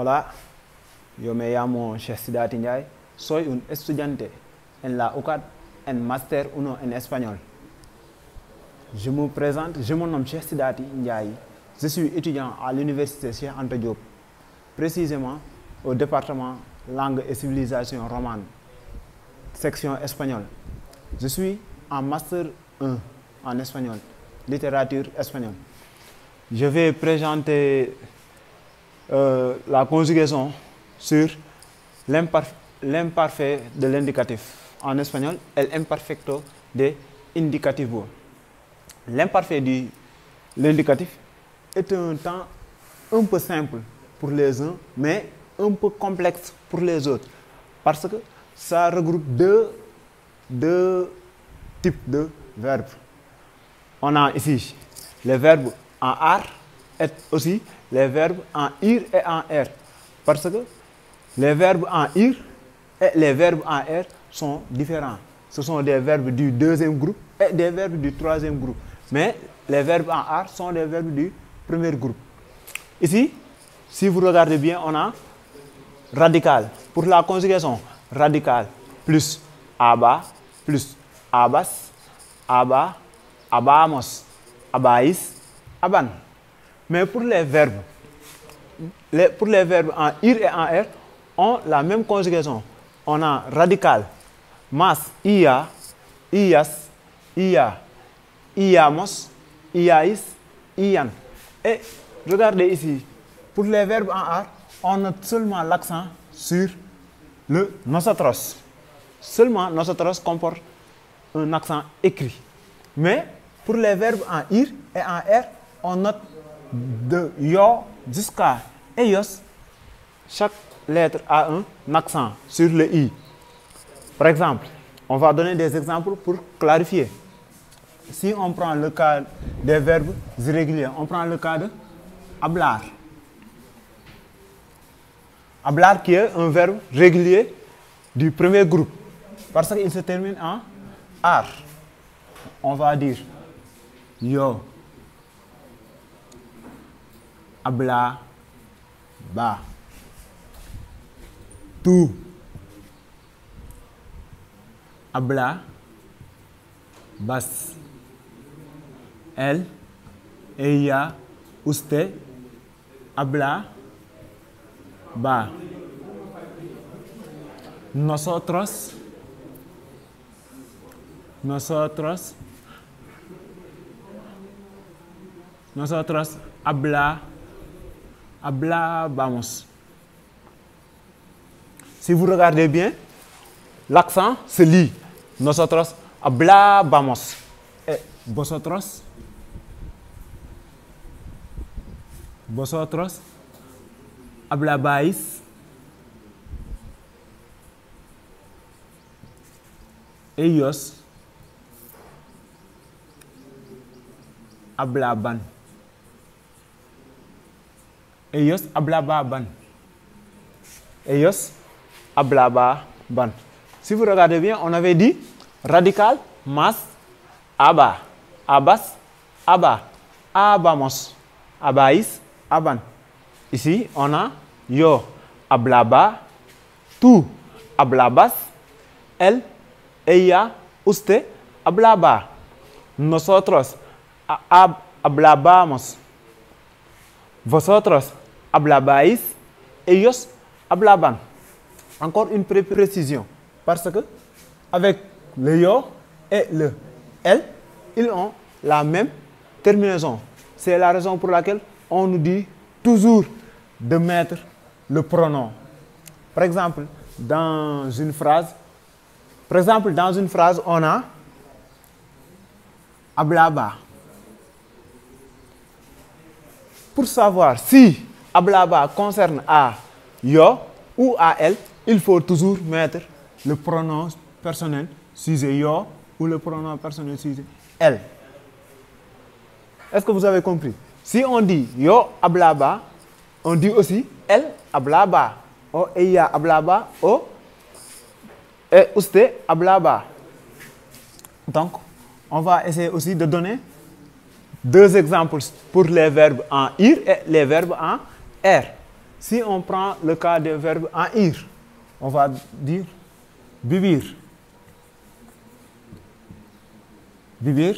Hola, yo me llamo Cheikh Sidaty Ndiaye, soy un estudiante en la UCAD en Master 1 en espagnol. Je me présente, je me nomme Cheikh Sidaty Ndiaye, je suis étudiant à l'université Cheikh Anta Diop, précisément au département langue et civilisation romane, section espagnole. Je suis en Master 1 en espagnol, littérature espagnole. Je vais présenter la conjugaison sur l'imparfait de l'indicatif. En espagnol, el imperfecto de indicativo. L'imparfait de l'indicatif est un temps un peu simple pour les uns, mais un peu complexe pour les autres. Parce que ça regroupe deux types de verbes. On a ici les verbes en ar et aussi les verbes en ir et en er. Parce que les verbes en ir et les verbes en er sont différents. Ce sont des verbes du deuxième groupe et des verbes du troisième groupe. Mais les verbes en ar sont des verbes du premier groupe. Ici, si vous regardez bien, on a radical. Pour la conjugaison, radical plus aba, plus abas, aba, abamos, abais, aban. Mais pour les verbes en ir et en er, ont la même conjugaison. On a radical, mas, ia, ias, ia, iamos, iais, ian. Et regardez ici, pour les verbes en ar, on note seulement l'accent sur le nosotros. Seulement nosotros comporte un accent écrit. Mais pour les verbes en ir et en er, on note de yo jusqu'à ellos. Chaque lettre a un accent sur le i. Par exemple, on va donner des exemples pour clarifier. Si on prend le cas des verbes irréguliers, on prend le cas de hablar. Hablar qui est un verbe régulier du premier groupe parce qu'il se termine en ar. On va dire yo habla ba, tú habla bas, él, ella, usted habla ba, nosotros hablábamos. Si vous regardez bien, l'accent se lit. Nosotros hablábamos. Et vosotros hablabais. Ellos hablaban. Ellos hablaban. Ellos hablaban. Si vous regardez bien, on avait dit radical, mas, aba, abas, aba, abamos, abais, aban. Ici, on a yo hablaba, tú hablabas, él, ella, usted hablaba. Nosotros hablábamos. Vosotros hablabais, ellos hablaban. Encore une précision, parce que avec le yo et le elle, ils ont la même terminaison. C'est la raison pour laquelle on nous dit toujours de mettre le pronom. Par exemple, dans une phrase, on a hablaba. Pour savoir si hablaba concerne à yo ou à elle, il faut toujours mettre le pronom personnel sujet yo ou le pronom personnel sujet elle. Est-ce que vous avez compris? Si on dit yo hablaba, on dit aussi elle hablaba, o ella hablaba, o usted hablaba. Donc, on va essayer aussi de donner deux exemples pour les verbes en ir et les verbes en er. Si on prend le cas des verbes en ir, on va dire bibir. Bibir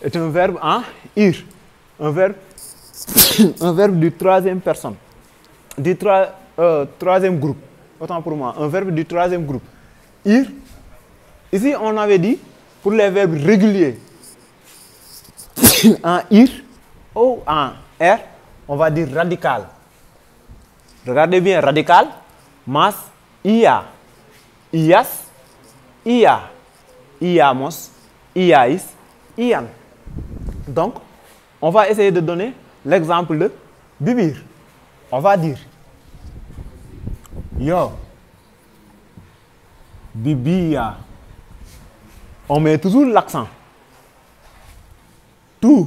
est un verbe en ir, un verbe, un verbe du troisième personne, du troisième groupe, autant pour moi, un verbe du troisième groupe. Ir, ici on avait dit, pour les verbes réguliers, en ir ou en r, on va dire radical. Regardez bien, radical, mas, ia, ias, ia, iamos, iais, ian. Donc, on va essayer de donner l'exemple de bibir. On va dire yo, bibia. On met toujours l'accent. Tu,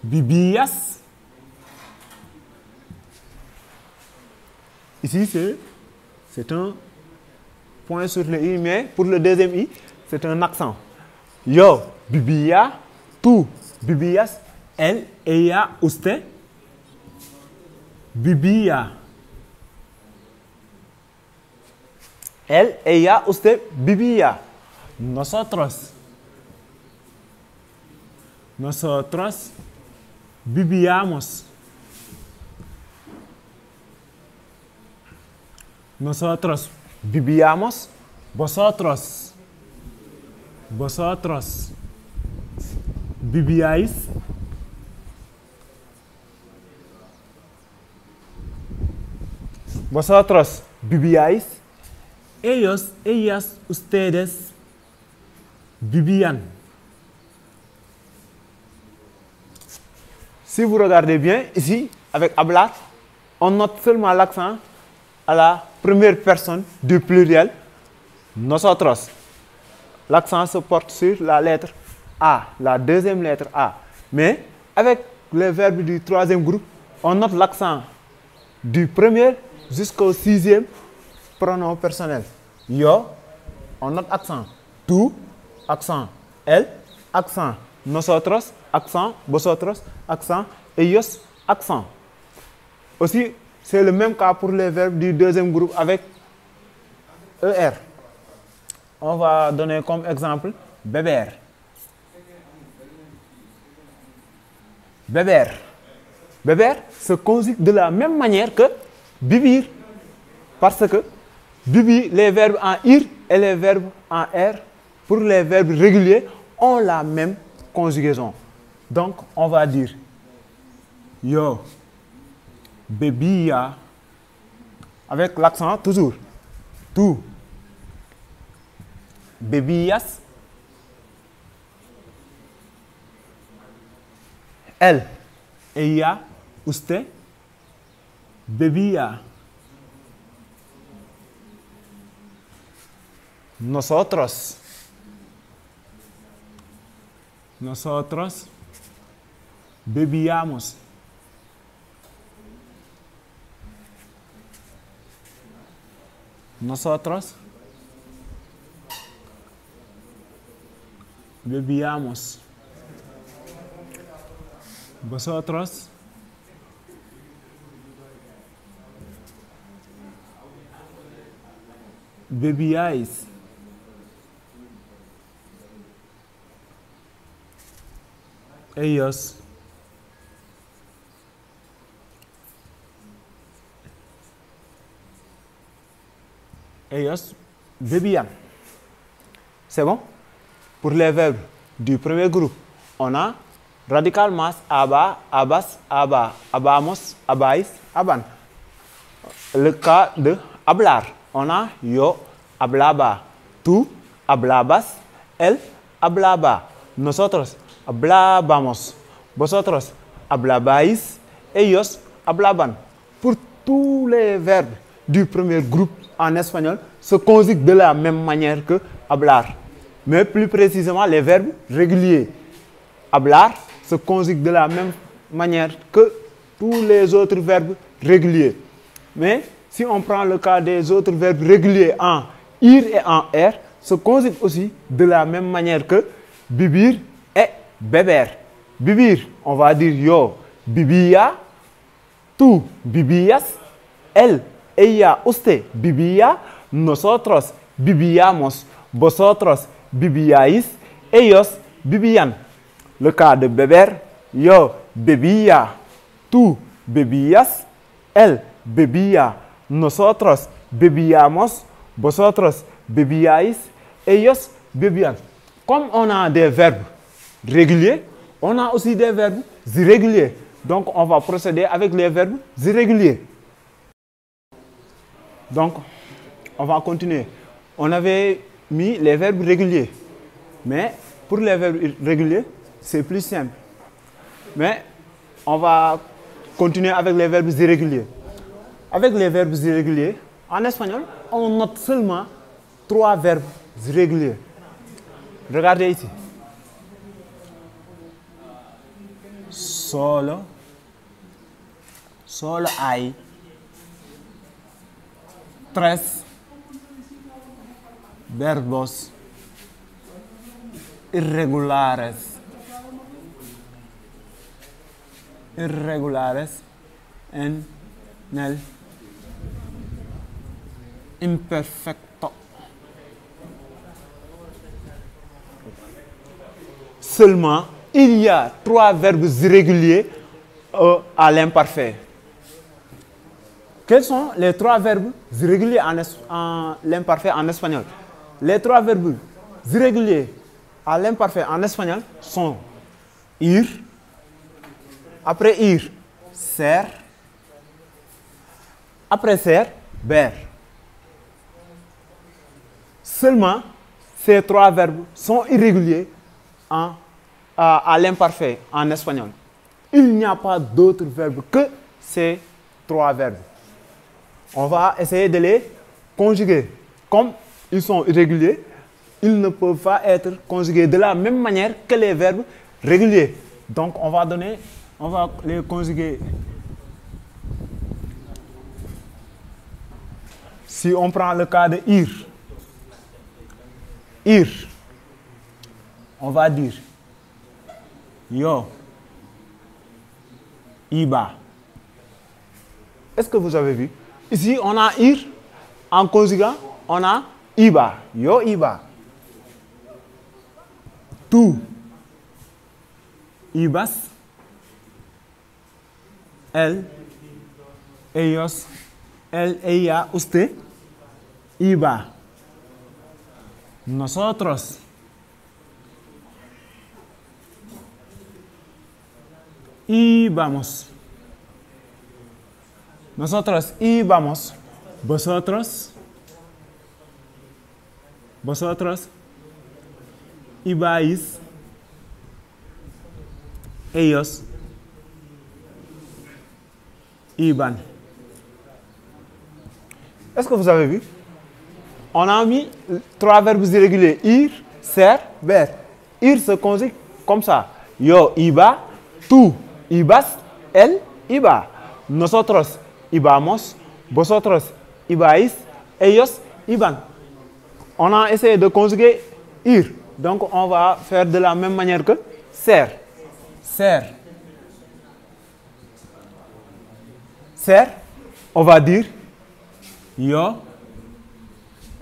bibias. Ici, c'est un point sur le i, mais pour le deuxième i, c'est un accent. Yo, bibia, tu, bibias, elle, ella, usted, bibia. Elle, ella, usted, bibia. Nosotros. Nosotros vivíamos. Nosotros vivíamos. Vosotros. Vosotros vivíais. Vosotros vivíais. Ellos, ellas, ustedes vivían. Si vous regardez bien, ici, avec hablar, on note seulement l'accent à la première personne du pluriel, nosotros. L'accent se porte sur la lettre A, la deuxième lettre A. Mais avec les verbes du troisième groupe, on note l'accent du premier jusqu'au sixième pronom personnel. Yo, on note accent. Tu, accent. Elle, accent. Nosotros, accent. Vosotros, accent. Ellos, accent. Aussi, c'est le même cas pour les verbes du deuxième groupe avec ER. On va donner comme exemple beber. Beber. Beber se conjugue de la même manière que vivir. Parce que vivir, les verbes en ir et les verbes en r, pour les verbes réguliers, ont la même conjugaison. Donc, on va dire yo, bebia, avec l'accent toujours. Tu, bebias. Elle, ella, usted, bebía. Nosotros. Nosotros bebíamos. Nosotros bebíamos. Vosotros bebíais. Ellos bebían. C'est bon? Pour les verbes du premier groupe, on a radical mas, aba, abas, aba, abamos, abais, aban. Le cas de hablar, on a yo, hablaba, tú, hablabas, él, hablaba, nosotros, hablábamos, vosotros, hablabais, ellos, hablaban. Pour tous les verbes du premier groupe en espagnol se conjuguent de la même manière que hablar. Mais plus précisément, les verbes réguliers. Hablar se conjugue de la même manière que tous les autres verbes réguliers. Mais si on prend le cas des autres verbes réguliers en ir et en r, se conjuguent aussi de la même manière que bibir et beber. Bibir, on va dire yo, bibia. tú vivías, él, ella, usted vivía, nosotros vivíamos, vosotros vivíais, ellos vivían. Le cas de beber, yo bebía, tú bebías, él bebía, nosotros bebíamos, vosotros bebíais, ellos bebían. Comme on a des verbes réguliers, on a aussi des verbes irréguliers. Donc, on va procéder avec les verbes irréguliers. Donc, on va continuer. On avait mis les verbes réguliers. Mais pour les verbes irréguliers, c'est plus simple. Mais on va continuer avec les verbes irréguliers. Avec les verbes irréguliers, en espagnol, on note seulement 3 verbes irréguliers. Regardez ici. Solo, solo hay 3 verbos irregulares en el imperfecto. Seulement, il y a 3 verbes irréguliers à l'imparfait. Quels sont les 3 verbes irréguliers en l'imparfait en espagnol? Les 3 verbes irréguliers à l'imparfait en espagnol sont ir, après ir, ser, après ser, ver. Seulement, ces 3 verbes sont irréguliers à l'imparfait en espagnol. Il n'y a pas d'autres verbes que ces 3 verbes. On va essayer de les conjuguer. Comme ils sont irréguliers, ils ne peuvent pas être conjugués de la même manière que les verbes réguliers. Donc, on va les conjuguer. Si on prend le cas de ir, on va dire yo, iba. Est-ce que vous avez vu? Ici, on a ir, en conjuguant, on a iba, yo iba. Tú ibas, él, ellos, él, ella, usted iba. Nosotros íbamos. Nosotros íbamos. Vosotros ibais. Ellos iban. Est-ce que vous avez vu? On a mis 3 verbes irréguliers. Ir, ser, ver. Ir se conjugue comme ça. Yo iba, tú ibas, él iba. Nosotros ibamos, vosotros ibais, ellos iban. On a essayé de conjuguer ir. Donc, on va faire de la même manière que ser. Ser. Ser, on va dire yo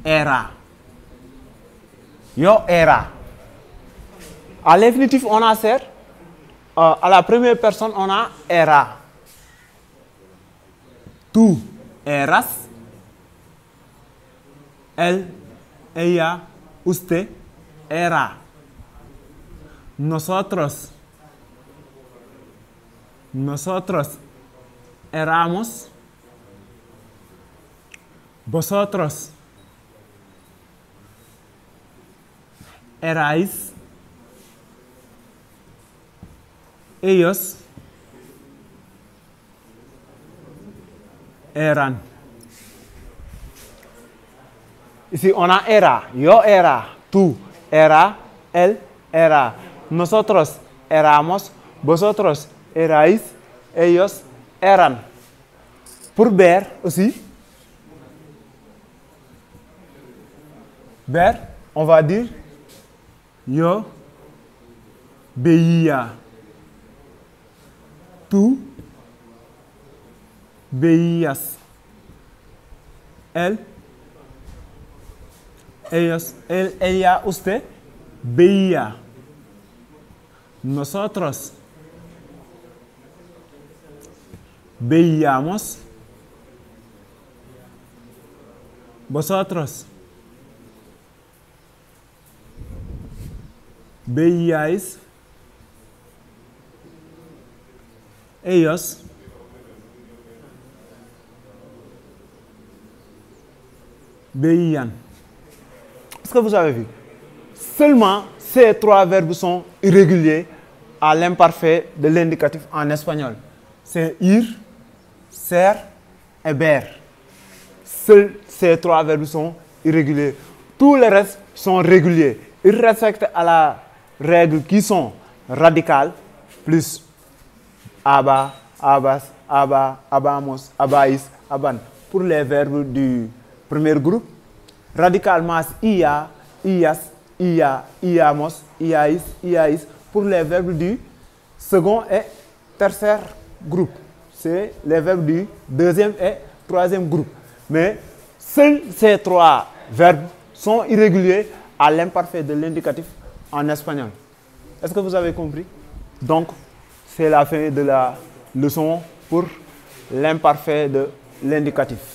era. Yo era. À l'infinitif, on a ser. À la première personne, on a era. Tú eras. Él, ella, usted era. Nosotros éramos. Vosotros erais. Ellos eran. Ici, on a era. Yo era. Tú era. Él era. Nosotros éramos. Vosotros erais. Ellos eran. Pour ver aussi. Ver, on va dire yo veía. Tú veías. Él, ellos, él, ella, usted veía. Nosotros veíamos. Vosotros veíais. Ellos veían. Est-ce que vous avez vu? Seulement ces trois verbes sont irréguliers à l'imparfait de l'indicatif en espagnol. C'est ir, ser et ver. Seuls ces trois verbes sont irréguliers. Tous les restes sont réguliers. Ils respectent à la règle qui sont radicales plus aba, abas, aba, abamos, abais, aban. Pour les verbes du premier groupe, radical más ia, ias, ia, iamos, iais, iais. Pour les verbes du second et tertiaire groupe, c'est les verbes du deuxième et troisième groupe. Mais seuls ces trois verbes sont irréguliers à l'imparfait de l'indicatif en espagnol. Est-ce que vous avez compris? Donc, c'est la fin de la leçon pour l'imparfait de l'indicatif.